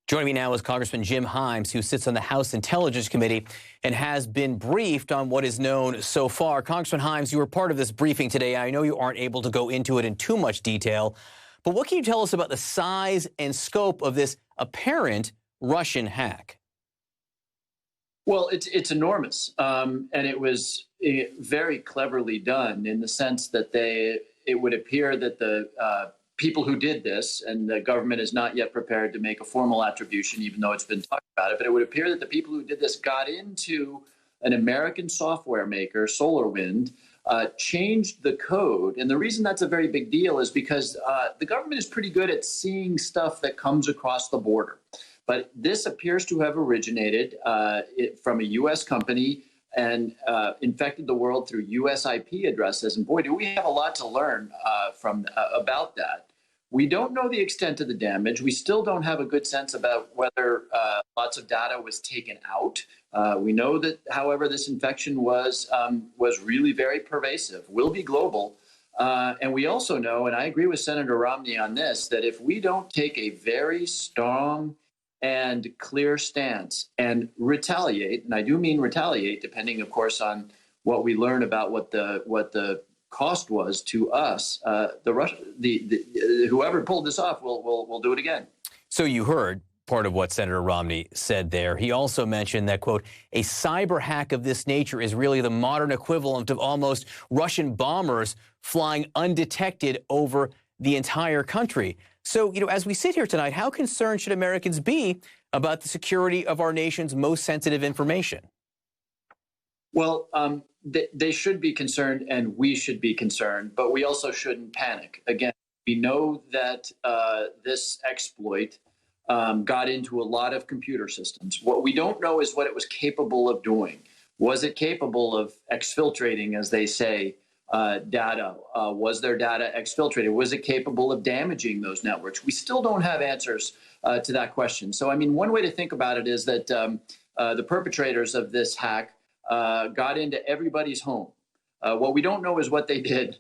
Joining me now is Congressman Jim Himes, who sits on the House Intelligence Committee and has been briefed on what is known so far. Congressman Himes, you were part of this briefing today. I know you aren't able to go into it in too much detail, but what can you tell us about the size and scope of this apparent Russian hack? Well, it's enormous, and it was very cleverly done in the sense that it would appear that the people who did this, and the government is not yet prepared to make a formal attribution, even though it's been talked about it, but it would appear that the people who did this got into an American software maker, SolarWind, changed the code. And the reason that's a very big deal is because the government is pretty good at seeing stuff that comes across the border. But this appears to have originated from a U.S. company and infected the world through U.S. IP addresses. And boy, do we have a lot to learn about that. We don't know the extent of the damage. We still don't have a good sense about whether lots of data was taken out. We know that, however, this infection was really very pervasive, will be global. And we also know, and I agree with Senator Romney on this, that if we don't take a very strong and clear stance and retaliate, and I do mean retaliate, depending, of course, on what we learn about what the cost was to us, whoever pulled this off will do it again. So you heard part of what Senator Romney said there. He also mentioned that, quote, a cyber hack of this nature is really the modern equivalent of almost Russian bombers flying undetected over the entire country. So, as we sit here tonight, how concerned should Americans be about the security of our nation's most sensitive information? Well, they should be concerned, and we should be concerned, but we also shouldn't panic. Again, we know that this exploit got into a lot of computer systems. What we don't know is what it was capable of doing. Was it capable of exfiltrating, as they say, data? Was their data exfiltrated? Was it capable of damaging those networks? We still don't have answers to that question. So, I mean, one way to think about it is that the perpetrators of this hack got into everybody's home. What we don't know is what they did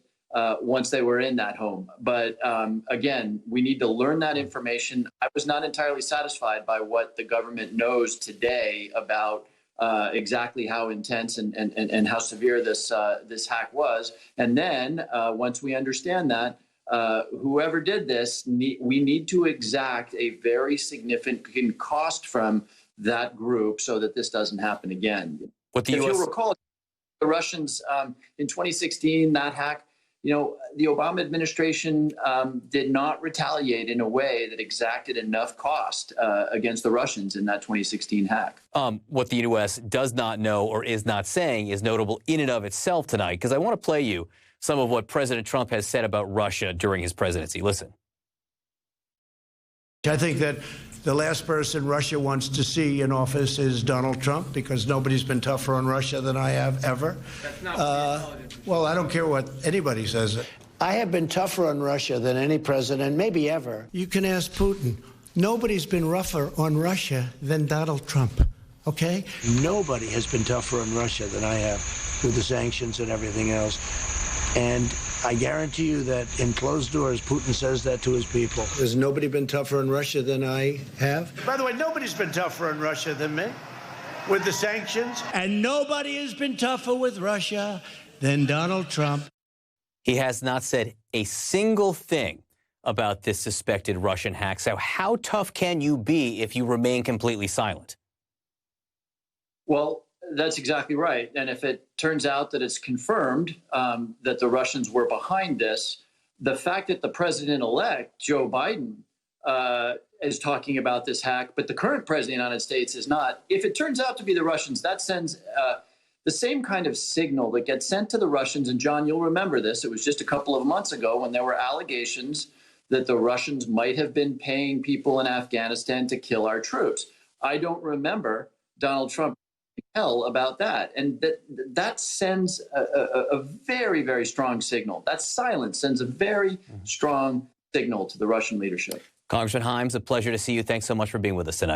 once they were in that home. But again, we need to learn that information. I was not entirely satisfied by what the government knows today about exactly how intense and how severe this hack was. And then once we understand that, whoever did this, we need to exact a very significant cost from that group so that this doesn't happen again. If you'll recall, the Russians in 2016, that hack, the Obama administration did not retaliate in a way that exacted enough cost against the Russians in that 2016 hack. What the U.S. does not know or is not saying is notable in and of itself tonight, because I want to play you some of what President Trump has said about Russia during his presidency. Listen. I think that the last person Russia wants to see in office is Donald Trump, because nobody's been tougher on Russia than I have ever. That's not well, I don't care what anybody says. I have been tougher on Russia than any president, maybe ever. You can ask Putin. Nobody's been rougher on Russia than Donald Trump, okay? Nobody has been tougher on Russia than I have with the sanctions and everything else. And I guarantee you that in closed doors, Putin says that to his people. Has nobody been tougher on Russia than I have? By the way, nobody's been tougher on Russia than me with the sanctions. And nobody has been tougher with Russia than Donald Trump. He has not said a single thing about this suspected Russian hack. So how tough can you be if you remain completely silent? Well, that's exactly right. And if it turns out that it's confirmed that the Russians were behind this, the fact that the president-elect, Joe Biden, is talking about this hack, but the current president of the United States is not, if it turns out to be the Russians, that sends the same kind of signal that gets sent to the Russians. And John, you'll remember this. It was just a couple of months ago when there were allegations that the Russians might have been paying people in Afghanistan to kill our troops. I don't remember Donald Trump hell about that. And that sends a very, very strong signal. That silence sends a very strong signal to the Russian leadership. Congressman Himes, a pleasure to see you. Thanks so much for being with us tonight.